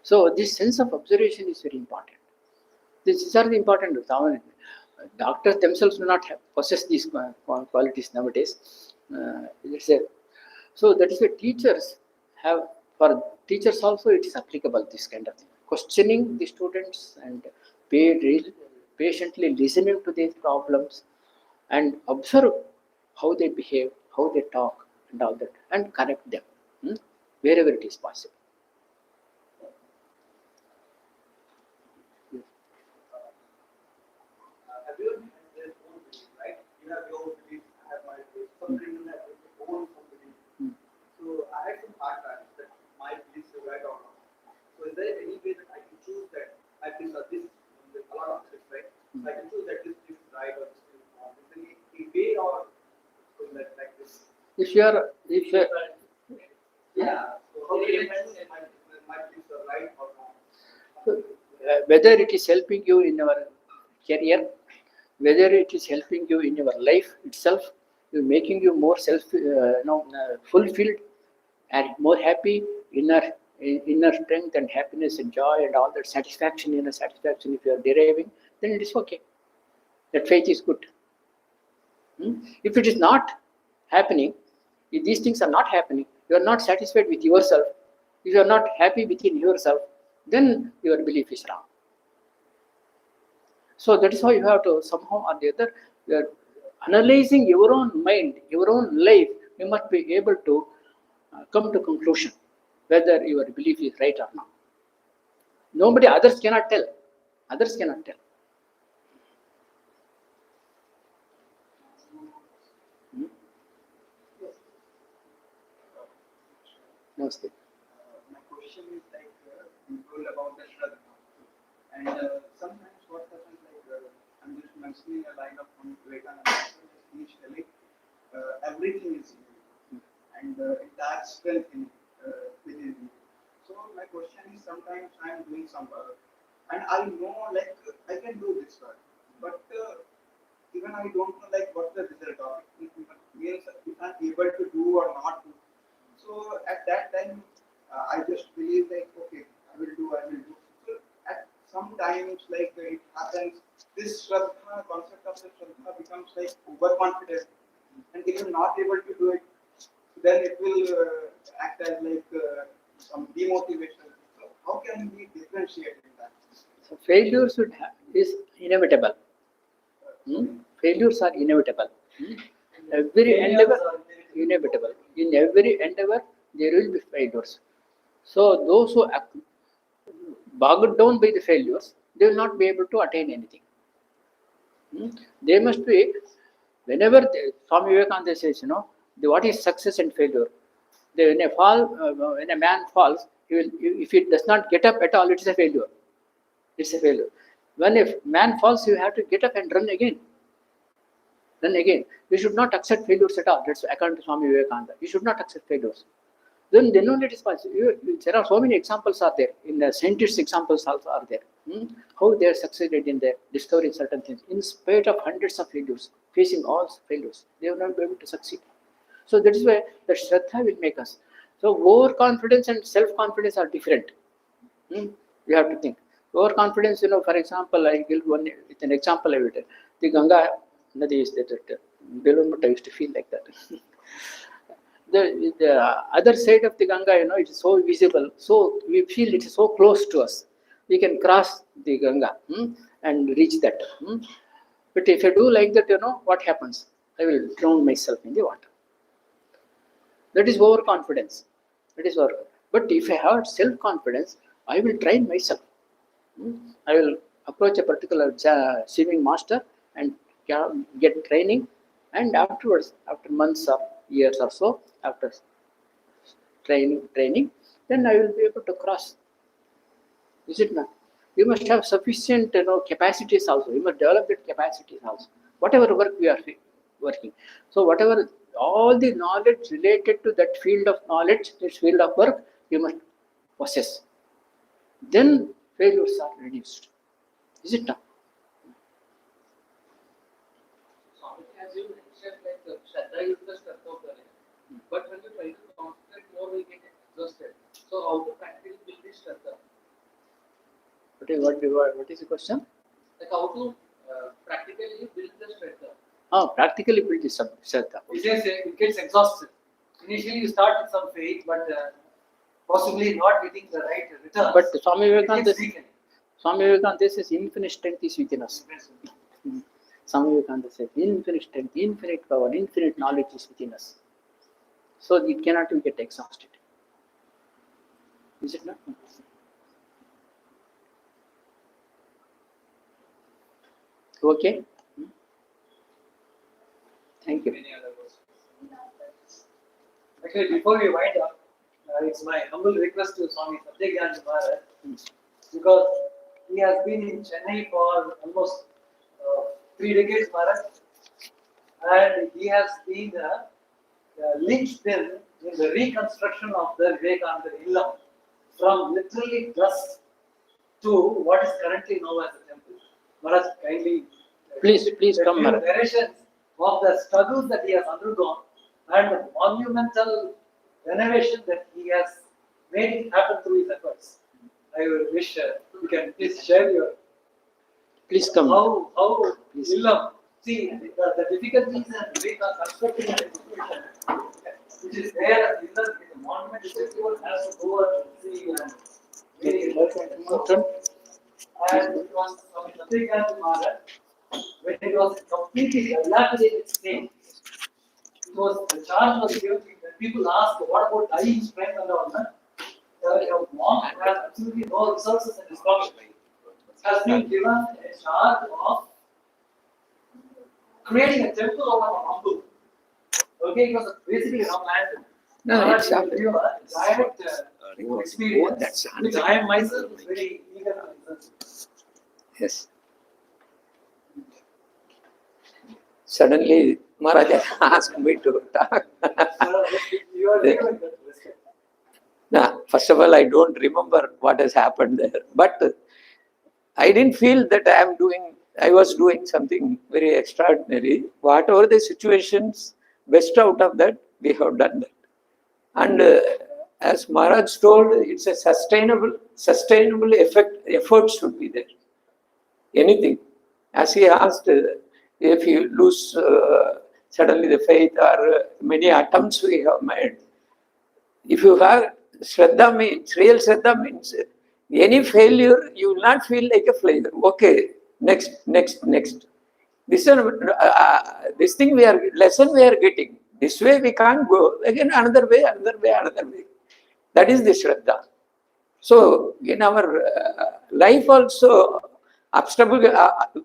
So this sense of observation is very important. These are the important. Doctors themselves do not possess these qualities nowadays. So that is why teachers have. For teachers also, it is applicable. This kind of thing, questioning the students and patiently listening to these problems and observe how they behave, how they talk, and all that, and correct them wherever it is possible. Everyone has their own belief, right? You have your own belief, I have my belief. Some people have their own belief. So I had some hard times that my beliefs are right or wrong. So is there any way that I can choose that I believe that this, there's a lot of things, right? So I can choose that this is right or this is wrong. Is there any way or like this? If you are, Yeah. So how can I choose my beliefs are right or wrong? whether it is helping you in your career, whether it is helping you in your life itself, making you more fulfilled and more happy, inner strength and happiness and joy and all that satisfaction, inner satisfaction, if you are deriving, then it is okay. That faith is good. If it is not happening, if these things are not happening, you are not satisfied with yourself, if you are not happy within yourself, then your belief is wrong. So that is why you have to somehow or the other, you are analyzing your own mind, your own life, you must be able to come to conclusion whether your belief is right or not. Nobody, others cannot tell. Others cannot tell. Namaste. My question is like you told about the shrug, and sometimes what happens I'm just mentioning a line of Vivekananda. He's telling everything is you, and that strength within you. So my question is, sometimes I'm doing some work, and I know I can do this work, but even I don't know like what's the result of it. If I'm able to do or not do. So at that time, I just believe like, okay, I will do. So at sometimes like it happens, this Shraddha, concept of the Shraddha becomes like overconfident, and if you're not able to do it, then it will act as like some demotivation. So how can we differentiate in that? So failure is inevitable. Failures are inevitable. Every endeavor inevitable. In every endeavor, there will be failures. So those who are bogged down by the failures, they will not be able to attain anything. They must be, whenever Swami Vivekananda says, what is success and failure? When a man falls, if he does not get up at all, it is a failure. It's a failure. When a man falls, you have to get up and run again. Then again, we should not accept failures at all. That's according to Swami Vivekananda. We should not accept failures. Then only it is possible. There are so many examples are there. In the scientists, examples also are there. How they have succeeded in their discovering certain things. In spite of hundreds of failures, facing all failures, they will not be able to succeed. So that is why the Shraddha will make us. So overconfidence and self-confidence are different. You have to think. Overconfidence, for example, I give one with an example I will tell. The Ganga Nadi is that Belur used to feel like that. The other side of the Ganga, it is so visible, so we feel it is so close to us. We can cross the Ganga and reach that. But if I do like that, what happens? I will drown myself in the water. That is overconfidence. But if I have self-confidence, I will train myself. I will approach a particular swimming master and get training, and afterwards, after months or years or so, after training, then I will be able to cross. Is it not? You must have sufficient capacities also. You must develop that capacities also. Whatever work we are working. So whatever, all the knowledge related to that field of knowledge, this field of work, you must possess. Then failures are reduced. Is it not? As you mentioned, like Shraddha is the strength of the life. But when you try to concentrate more, we get exhausted. So how to practically build this Shraddha? What is the question? Like how to practically build the Shraddha? Practically build the Shraddha. It gets exhausted. Initially you start with some faith, but possibly not getting the right return. But Swami Vivekananda says infinite strength is within us. Swami Vivekananda says infinite strength, infinite power, infinite knowledge is within us. So it cannot get exhausted. Is it not? Okay. Thank you. Any other questions? Actually, before we wind up, it's my humble request to Swami Satyagnana Maharaj, because he has been in Chennai for almost 3 decades, Maharaj, and he has been linchpin in the reconstruction of the Vivekananda Illam from literally dust to what is currently known as the temple. Maharaj, kindly Please come, Maharaj. narrations of the struggles that he has undergone and the monumental renovation that he has made it happen through his efforts. I wish you can please share your Please come. how Illam, see the difficulties and constructing an institution which is there as Illam is a monument, everyone has to go and see and make it work. And it was Swami Satyagnana Maharaj, when it was completely dilapidated state, it was the charge was given. When people ask, what about dying strength and all that? A monk has absolutely no resources in his pocket. Has been given a charge of creating a temple out of a bamboo. Okay, it was basically a land. No, it's Maharaj will give you a direct experience, which I am myself very eager to listen to. Yes. Suddenly, Maharaj asked me to talk. You are given that respect. Nah, first of all, I don't remember what has happened there. But I didn't feel that I am doing I was doing something very extraordinary. Whatever the situations, best out of that, we have done that. And as Maharaj told, it's a sustainable effort should be there. Anything. As he asked, if you lose suddenly the faith or many attempts we have made, if you have Shraddha means, real Shraddha means, any failure, you will not feel like a failure. Okay, next. This thing lesson we are getting. This way we can't go. Again, another way. That is the Shraddha. So, in our life also,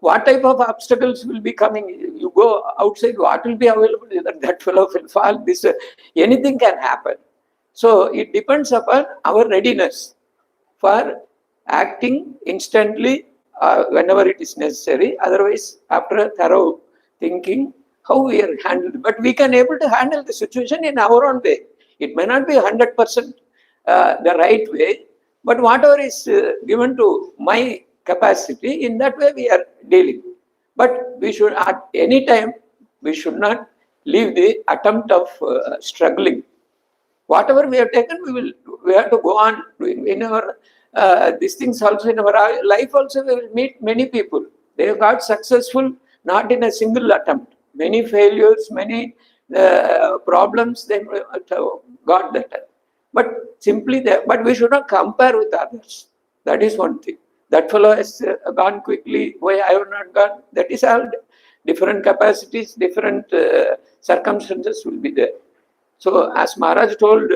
what type of obstacles will be coming? You go outside, what will be available? That fellow will fall. Anything can happen. So, it depends upon our readiness for acting instantly whenever it is necessary. Otherwise, after a thorough thinking, how we are handled. But we can able to handle the situation in our own way. It may not be 100% the right way, but whatever is given to my capacity, in that way we are dealing. But we should, at any time, we should not leave the attempt of struggling. Whatever we have taken, we have to go on doing. In our these things also, in our life also, we will meet many people. They have got successful, not in a single attempt. Many failures, many problems, they got that. But simply there, but we should not compare with others. That is one thing. That fellow has gone quickly, why I have not gone? That is all different capacities, different circumstances will be there. So, as Maharaj told,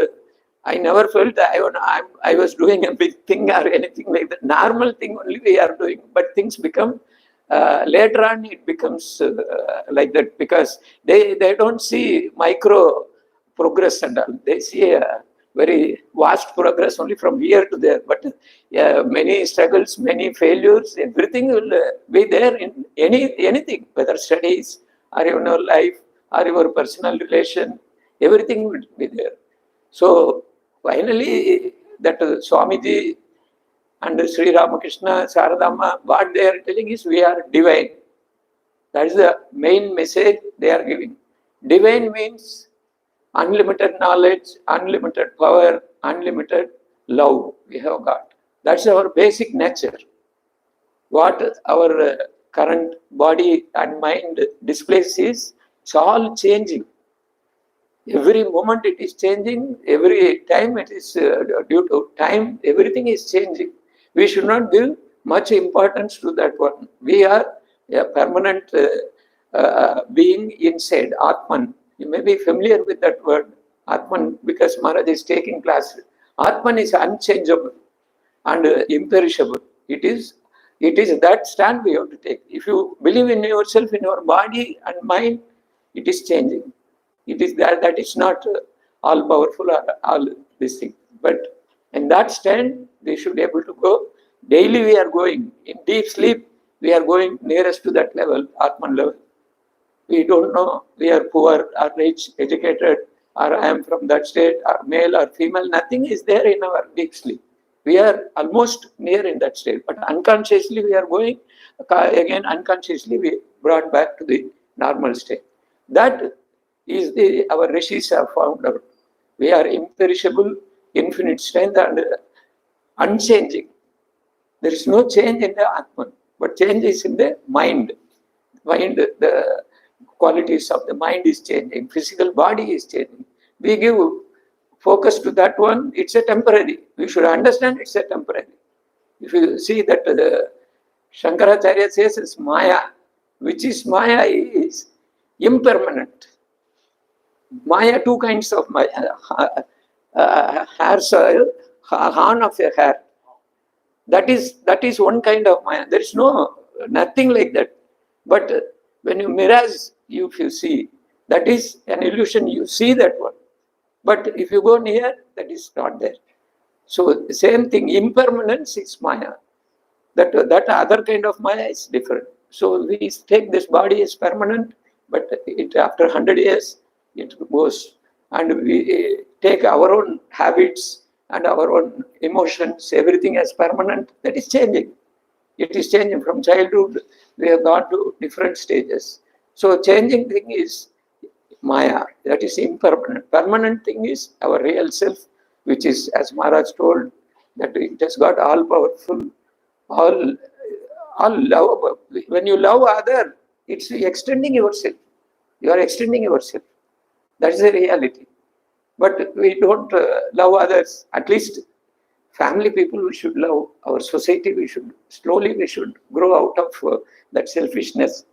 I never felt I was doing a big thing or anything like that. Normal thing only we are doing, but things become, later on it becomes like that, because they don't see micro progress and all. They see a very vast progress only from here to there. But many struggles, many failures, everything will be there in anything, whether studies or even your life or your personal relation, everything will be there. So finally, that Swamiji and Sri Ramakrishna, Saradama, what they are telling is we are divine. That is the main message they are giving. Divine means unlimited knowledge, unlimited power, unlimited love we have got. That's our basic nature. What our current body and mind displays is, it's all changing. Every moment it is changing, every time it is due to time, everything is changing. We should not give much importance to that one. We are a permanent being inside, Atman. You may be familiar with that word, Atman, because Maharaj is taking class. Atman is unchangeable and imperishable. It is that stand we have to take. If you believe in yourself, in your body and mind, it is changing. It is that is not all powerful or all this thing. But in that stand, we should be able to go. Daily we are going. In deep sleep, we are going nearest to that level, Atman level. We don't know we are poor or rich, educated, or I am from that state, or male or female. Nothing is there in our deep sleep. We are almost near in that state. But unconsciously we are going. Again, unconsciously we brought back to the normal state. That is our rishis have found out. We are imperishable, infinite strength and unchanging. There is no change in the Atman, but change is in the mind. The qualities of the mind is changing, physical body is changing. We give focus to that one, it's a temporary. We should understand it's a temporary. If you see that Shankaracharya says it's Maya, which is Maya is impermanent. Maya, two kinds of Maya, hair soil, horn of a hair. That is one kind of Maya. There is nothing like that. But when you mirage, if you see, that is an illusion. You see that one. But if you go near, that is not there. So the same thing, impermanence is Maya. That other kind of Maya is different. So we take this body as permanent, but after 100 years, it goes. And we take our own habits and our own emotions, everything as permanent, that is changing. It is changing from childhood. We have gone to different stages. So changing thing is Maya. That is impermanent. Permanent thing is our real self, which is, as Maharaj told, that it has got all powerful, all love. When you love other, it's extending yourself. You are extending yourself. That is the reality. But we don't love others. At least family people we should love. Our society we should grow out of that selfishness.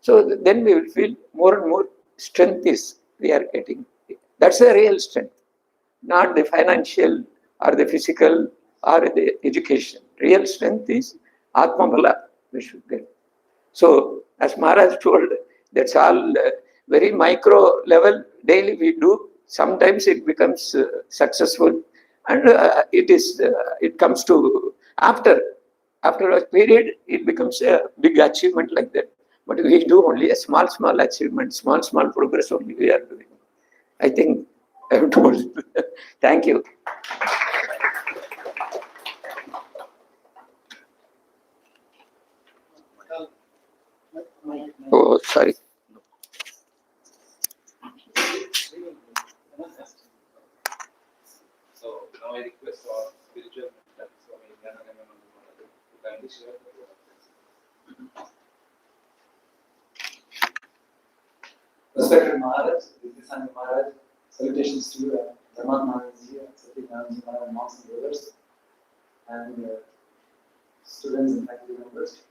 So then we will feel more and more strength is we are getting. That's the real strength, not the financial or the physical or the education. Real strength is Atma Bala we should get. So, as Maharaj told, that's all very micro level. Daily we do. Sometimes it becomes successful, and it comes to after a period it becomes a big achievement like that. But we do only a small achievement, small progress only we are doing. I think I have told. Thank you. Oh, sorry. So now I request our spiritual mentor, Swami Vivekananda, to kindly share the word of blessing. Respected Maharaj, Vivekananda Maharaj, salutations to you, Dharma Maharajji, Satyanarayan Maharaj, monks and brothers, and students and faculty members.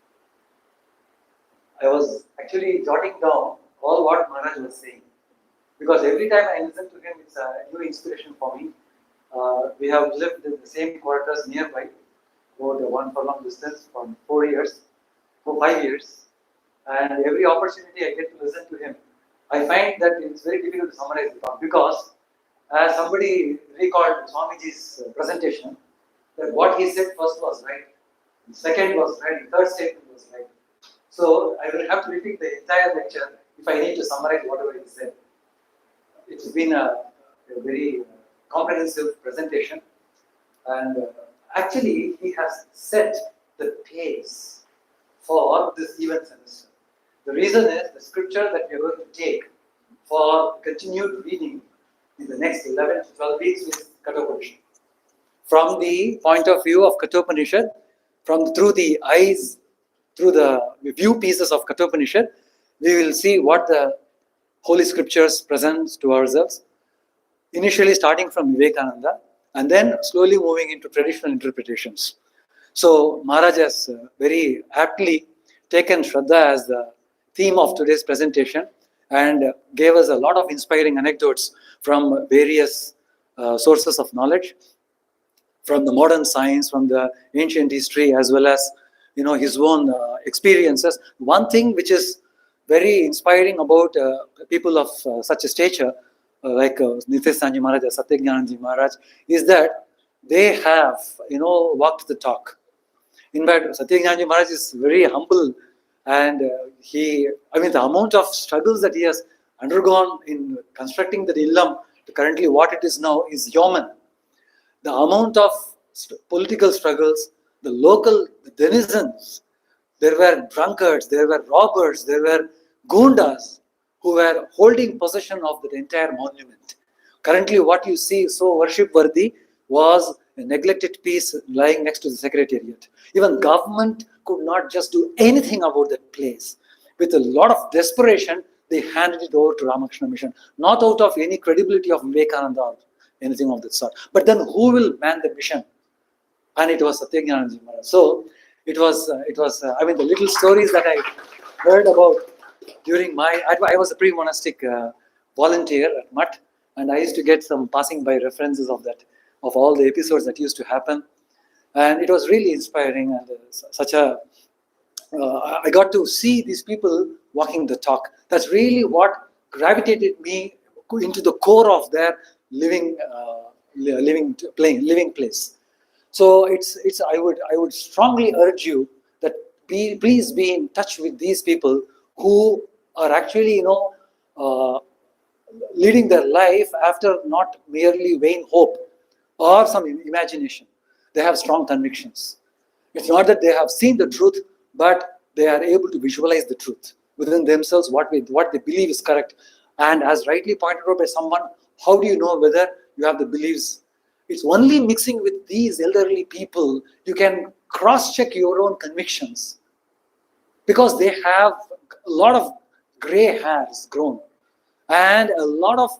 I was actually jotting down all what Maharaj was saying, because every time I listen to him, it's a new inspiration for me. We have lived in the same quarters nearby, about a 1 furlong distance for 5 years, and every opportunity I get to listen to him, I find that it's very difficult to summarize the talk, because as somebody recalled Swamiji's presentation, that what he said first was right, second was right, third statement was right. So I will have to repeat the entire lecture if I need to summarize whatever he said. It's been a very comprehensive presentation, and actually he has set the pace for this event semester. The reason is the scripture that we are going to take for continued reading in the next 11 to 12 weeks is Kathopanishad. From the point of view of Kathopanishad, through the eyes, through the view pieces of Kathopanishad, we will see what the Holy Scriptures presents to ourselves, initially starting from Vivekananda and then slowly moving into traditional interpretations. So Maharaj has very aptly taken Shraddha as the theme of today's presentation and gave us a lot of inspiring anecdotes from various sources of knowledge, from the modern science, from the ancient history, as well as his own experiences. One thing which is very inspiring about people of such a stature, like Nityananda Maharaj, Satyagnanji Maharaj, is that they have walked the talk. In fact, Satyagnanji Maharaj is very humble, and the amount of struggles that he has undergone in constructing the Illam to currently what it is now is yeoman. The amount of political struggles, the local denizens, there were drunkards, there were robbers, there were gundas who were holding possession of the entire monument. Currently, what you see so worship-worthy was a neglected piece lying next to the secretariat. Even government could not just do anything about that place. With a lot of desperation, they handed it over to Ramakrishna Mission, not out of any credibility of Vivekananda or anything of that sort. But then who will man the mission? And it was Satyagnanji Maharaj. So it was the little stories that I heard about during I was a pre-monastic volunteer at Mutt, and I used to get some passing by references of all the episodes that used to happen, and it was really inspiring, and I got to see these people walking the talk. That's really what gravitated me into the core of their living place. So I would strongly urge you that please be in touch with these people who are actually leading their life after not merely vain hope or some imagination. They have strong convictions. It's not that they have seen the truth, but they are able to visualize the truth within themselves, what they believe is correct. And as rightly pointed out by someone, how do you know whether you have the beliefs? It's only mixing with these elderly people you can cross-check your own convictions, because they have a lot of gray hairs grown and a lot of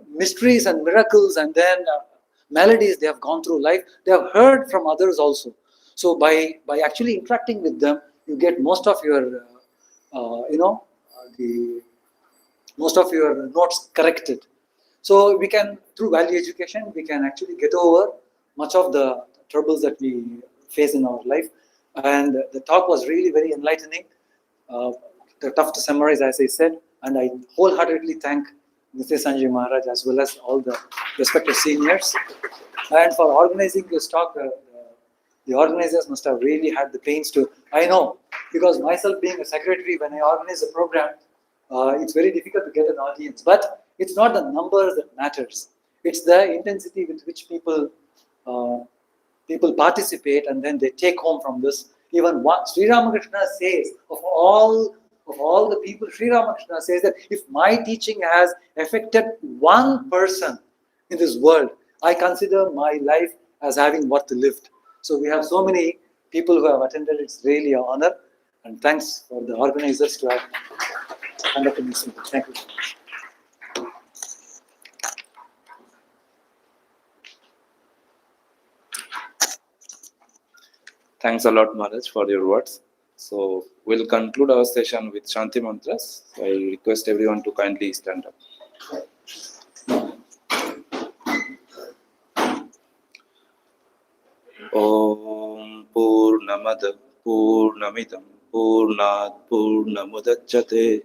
mysteries and miracles, and then melodies they have gone through life. They have heard from others also. So by actually interacting with them, you get most of your the most of your notes corrected. So we can, through value education, we can actually get over much of the troubles that we face in our life. And the talk was really very enlightening. They're tough to summarize, as I said, and I wholeheartedly thank Mr. Sanjay Maharaj as well as all the respected seniors. And for organizing this talk, the organizers must have really had the pains to, I know, because myself being a secretary, when I organize a program, it's very difficult to get an audience. But it's not the numbers that matters. It's the intensity with which people participate, and then they take home from this. Even what Sri Ramakrishna says, of all the people, Sri Ramakrishna says that if my teaching has affected one person in this world, I consider my life as having worth lived. So we have so many people who have attended. It's really an honor, and thanks for the organizers to have conducted this meeting. Thank you. Thanks a lot, Maharaj, for your words. So we'll conclude our session with Shanti Mantras. So I request everyone to kindly stand up. Om Purnamada Purnamidam Purnat Purnamudachyate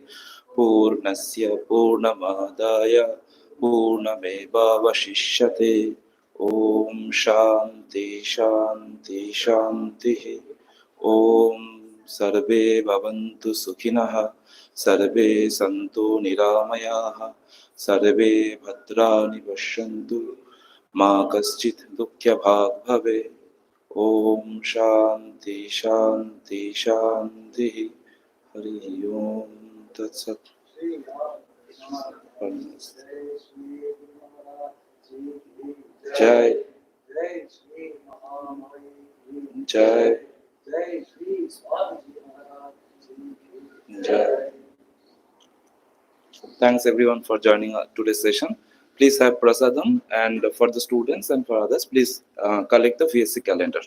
Purnasya Purnamadaya Purnamevavashishyate. Om Shanti Shanti Shanti. Om Sarve Bhavantu Sukhinah Sarve Santu Niramayaha Sarve Bhadrani Pashyantu Ma Kaschit Dukkha Bhag Bhave. Om Shanti Shanti Shanti. Hari Om Tat Sat. Jai Jai Jai. Thanks everyone for joining today's session. Please have prasadam, and for the students and for others, please collect the VSC calendar.